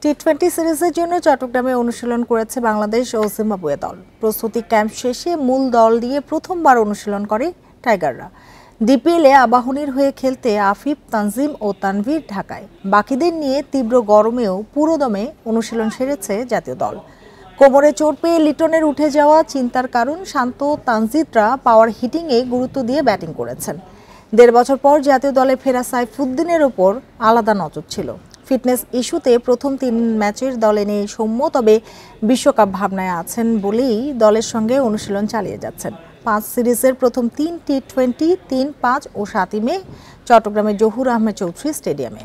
টি-20 সিরিজের জন্য চট্টগ্রামে অনুশীলন করেছে বাংলাদেশ ও জিম্বাবুয়ে দল। প্রস্তুতি ক্যাম্প শেষে মূল দল দিয়ে প্রথমবার অনুশীলন করে টাইগাররা। ডিপিএলে আবাহনীর হয়ে খেলতে আফিফ, তানজিম ও তানভীর ঢাকায়। বাকিদের নিয়ে তীব্র গরমেও পুরোদমে অনুশীলন সেরেছে জাতীয় দল। কোমরে চোট পেয়ে লিটনের উঠে যাওয়া চিন্তার কারণ, শান্ত তানজিদরা পাওয়ার হিটিংয়ে গুরুত্ব দিয়ে ব্যাটিং করেছেন। 1.5 বছর পর জাতীয় দলে ফেরা সাইফুদ্দিনের ওপর আলাদা নজর ছিল। ফিটনেস ইস্যুতে প্রথম 3 ম্যাচের দলে নেই সৌম্য, তবে বিশ্বকাপ ভাবনায় আছেন বলেই দলের সঙ্গে অনুশীলন চালিয়ে যাচ্ছেন। 5 সিরিজের প্রথম 3 টি-20 3, 5 ও 7 মে চট্টগ্রামের জহুর আহমেদ চৌধুরী স্টেডিয়ামে।